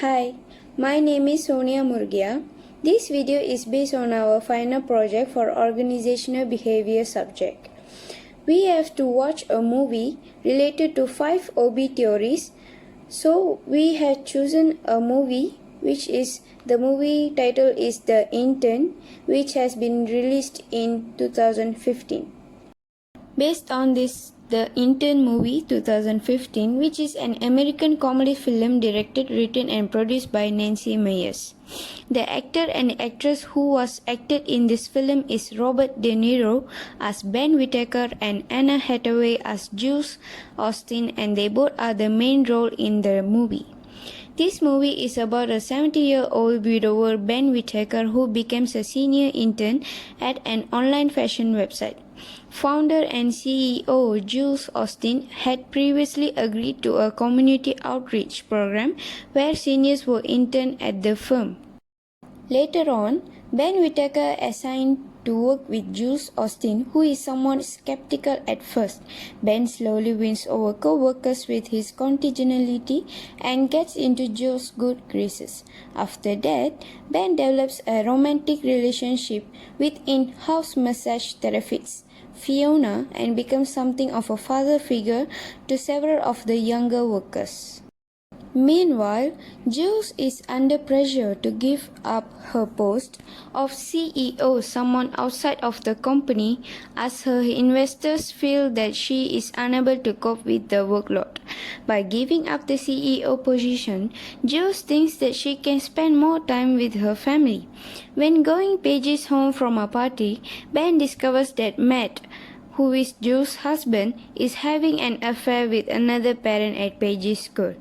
Hi, my name is Sonia Murgia. This video is based on our final project for organizational behavior subject. We have to watch a movie related to 5 OB theories. So we have chosen a movie which is the movie title is The Intern, which has been released in 2015. Based on this, the Intern movie 2015, which is an American comedy film directed, written and produced by Nancy Meyers. The actor and actress who was acted in this film is Robert De Niro as Ben Whittaker and Anna Hathaway as Jules Austin, and they both are the main role in the movie. This movie is about a 70-year-old widower, Ben Whittaker, who becomes a senior intern at an online fashion website. Founder and CEO Jules Austin had previously agreed to a community outreach program where seniors were interned at the firm. Later on, Ben Whittaker assigned to work with Jules Austin, who is somewhat skeptical at first. Ben slowly wins over co-workers with his congeniality and gets into Jules' good graces. After that, Ben develops a romantic relationship with in-house massage therapist Fiona and becomes something of a father figure to several of the younger workers. Meanwhile, Jules is under pressure to give up her post of CEO someone outside of the company, as her investors feel that she is unable to cope with the workload. By giving up the CEO position, Jules thinks that she can spend more time with her family. When going Paige's home from a party, Ben discovers that Matt, who is Jules' husband, is having an affair with another parent at Paige's school.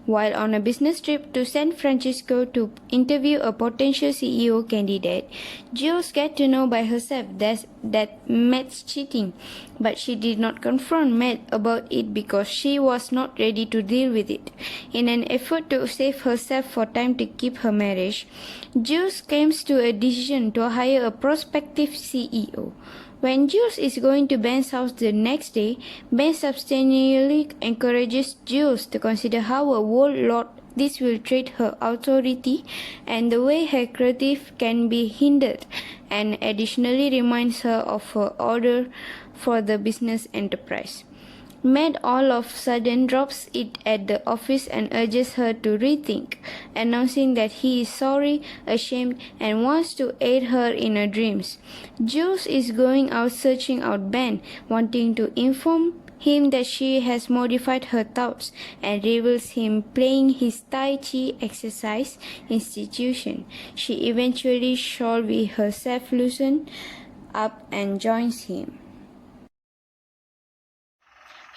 While on a business trip to San Francisco to interview a potential CEO candidate, Jules gets to know by herself that Matt's cheating, but she did not confront Matt about it because she was not ready to deal with it. In an effort to save herself for time to keep her marriage, Jules comes to a decision to hire a prospective CEO. When Jules is going to Ben's house the next day, Ben substantially encourages Jules to consider how a warlord this will treat her authority and the way her creative can be hindered, and additionally reminds her of her order for the business enterprise. Matt all of a sudden drops it at the office and urges her to rethink, announcing that he is sorry, ashamed, and wants to aid her in her dreams. Jules is going out searching out Ben, wanting to inform him that she has modified her thoughts, and reveals him playing his Tai Chi exercise institution. She eventually shall be herself loosen up and joins him.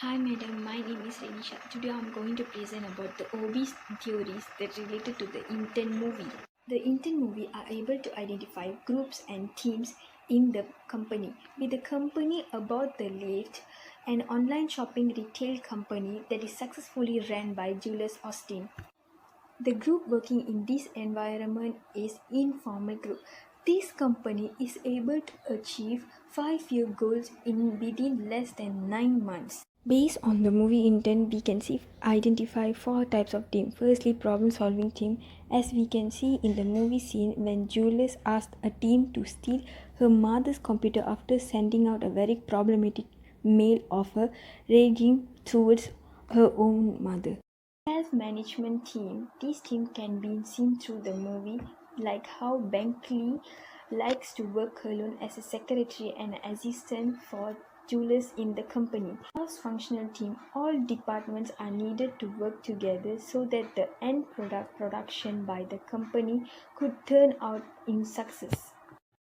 Hi madam, my name is Renisha. Today I am going to present about the OB theories that related to the Intern movie. The Intern movie are able to identify groups and teams in the company. With the company about the left, an online shopping retail company that is successfully run by Jules Austin. The group working in this environment is informal group. This company is able to achieve 5-year goals in within less than 9 months. Based on the movie Intern, we can identify 4 types of team. Firstly, problem-solving team. As we can see in the movie scene when Julius asked a team to steal her mother's computer after sending out a very problematic mail of her raging towards her own mother. Self-management team. This team can be seen through the movie, like how Bankley likes to work alone as a secretary and assistant for Julius in the company. Cross-functional team. All departments are needed to work together so that the end production by the company could turn out in success.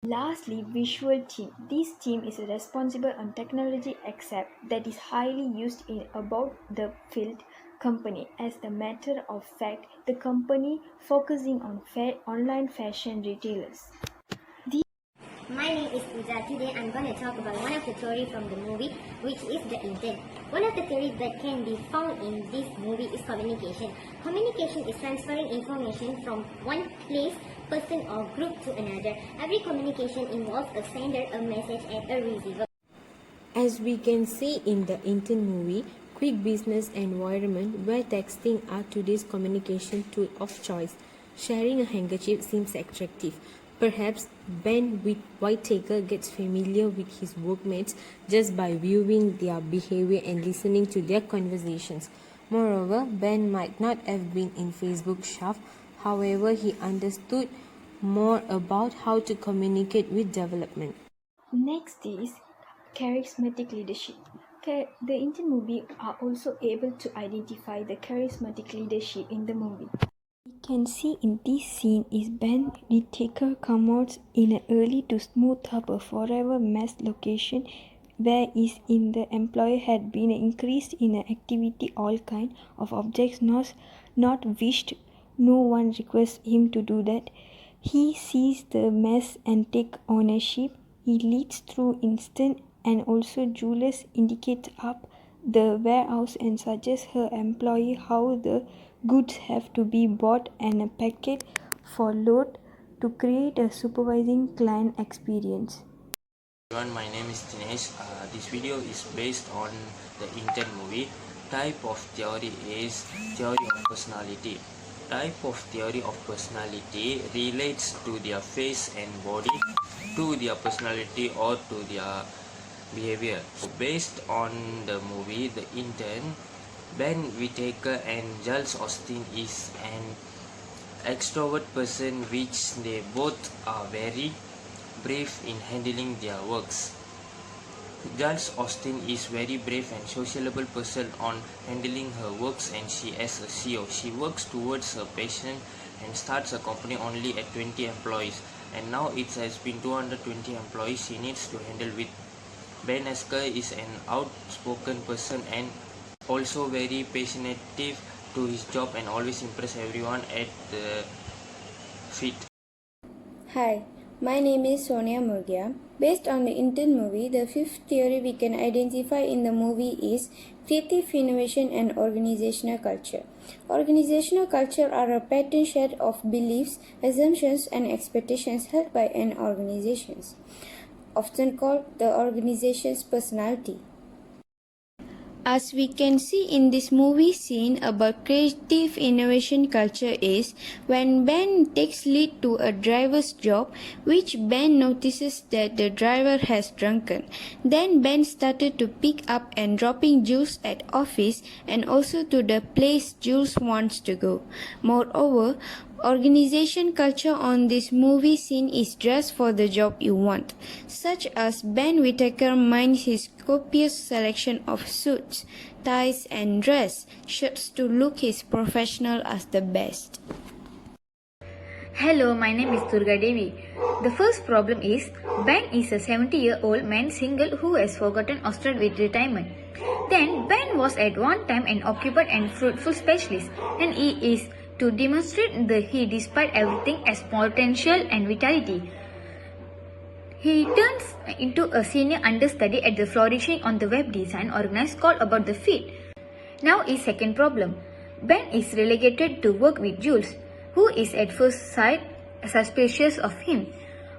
Lastly, visual team. This team is responsible on technology except that is highly used in about the field company. As the matter of fact, the company focusing on online fashion retailers. My name is Pooja. Today I'm going to talk about one of the theories from the movie, which is the intent. One of the theories that can be found in this movie is communication. Communication is transferring information from one place, person or group to another. Every communication involves a sender, a message and a receiver. As we can see in the Intern movie, quick business environment where texting are today's communication tool of choice. Sharing a handkerchief seems attractive. Perhaps Ben Whitaker gets familiar with his workmates just by viewing their behavior and listening to their conversations. Moreover, Ben might not have been in Facebook shaft, however, he understood more about how to communicate with development. Next is charismatic leadership. The Indian movie are also able to identify the charismatic leadership in the movie. We can see in this scene is Ben Whitaker come out in a early to smooth up a forever mess location where is in the employee had been increased in a activity all kind of objects not wished. No one requests him to do that. He sees the mess and take ownership. He leads through instant and also Julius indicates up the warehouse and suggests her employee how the goods have to be bought and a packet for load to create a supervising client experience. Everyone, my name is Dinesh. This video is based on the Intern movie. Type of theory is theory of personality. Type of theory of personality relates to their face and body, to their personality or to their behavior. So based on the movie The Intern, Ben Whitaker and Giles Austin is an extrovert person which they both are very brave in handling their works. Giles Austin is very brave and sociable person on handling her works, and she as a CEO. She works towards her passion and starts a company only at 20 employees, and now it has been 220 employees she needs to handle with. Ben Esker is an outspoken person and also very passionate to his job and always impress everyone at the feet. Hi, my name is Sonia Murgia. Based on the Intern movie, the fifth theory we can identify in the movie is creative innovation and organizational culture. Organizational culture are a pattern set of beliefs, assumptions, and expectations held by an organization, often called the organization's personality. As we can see in this movie scene about creative innovation culture is when Ben takes lead to a driver's job, which Ben notices that the driver has drunken. Then Ben started to pick up and dropping Jules at office and also to the place Jules wants to go. Moreover, organization culture on this movie scene is dress for the job you want, such as Ben Whitaker minds his copious selection of suits, ties and dress shirts to look his professional as the best. Hello, my name is Durga Devi. The first problem is Ben is a 70-year-old man single who has forgotten or struggled with retirement. Then Ben was at one time an occupied and fruitful specialist, and he is to demonstrate that he despite everything as potential and vitality. He turns into a senior understudy at the flourishing on the web design organized called About the Feet. Now his second problem. Ben is relegated to work with Jules, who is at first sight suspicious of him.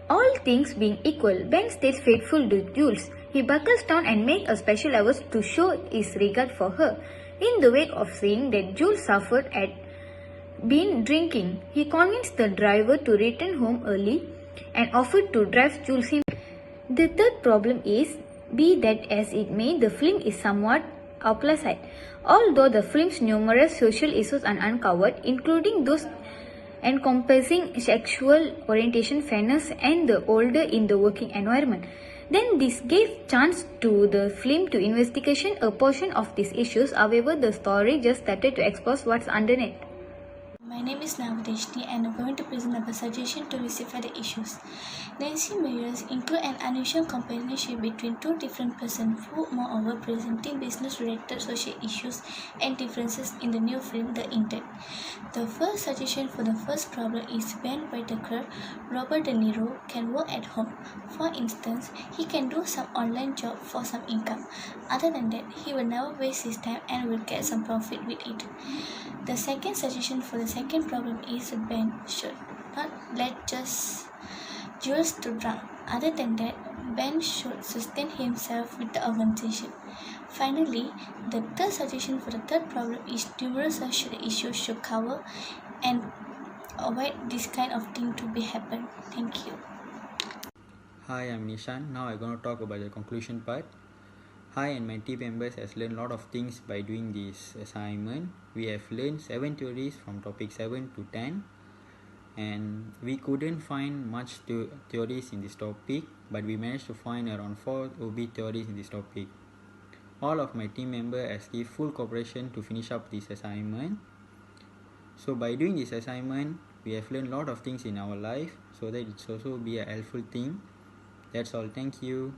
All things being equal, Ben stays faithful to Jules. He buckles down and makes a special hours to show his regard for her. In the wake of seeing that Jules suffered at been drinking, he convinced the driver to return home early and offered to drive Jules him. The third problem is, be that as it may, the film is somewhat opposite. Although the film's numerous social issues are uncovered, including those encompassing sexual orientation, fairness, and the older in the working environment, then this gave chance to the film to investigation a portion of these issues. However, the story just started to expose what's underneath. My name is Navadeshni and I'm going to present a suggestion to rectify the issues. Nancy Measures include an unusual companionship between two different persons who moreover presenting business-related social issues and differences in the new film The Intern. The first suggestion for the first problem is Ben Whitaker, Robert De Niro, can work at home. For instance, he can do some online job for some income. Other than that, he will never waste his time and will get some profit with it. The second suggestion for the second problem is Ben should not let just Jules to drown. Other than that, Ben should sustain himself with the organization. Finally, the third suggestion for the third problem is numerous social issues should cover and avoid this kind of thing to be happen. Thank you. Hi, I'm Nishan. Now I'm going to talk about the conclusion part. I and my team members has learned a lot of things by doing this assignment. We have learned 7 theories from topic 7 to 10, and we couldn't find much theories in this topic, but we managed to find around 4 OB theories in this topic. All of my team members has give full cooperation to finish up this assignment. So by doing this assignment, we have learned a lot of things in our life, so that it's also be a helpful thing. That's all. Thank you.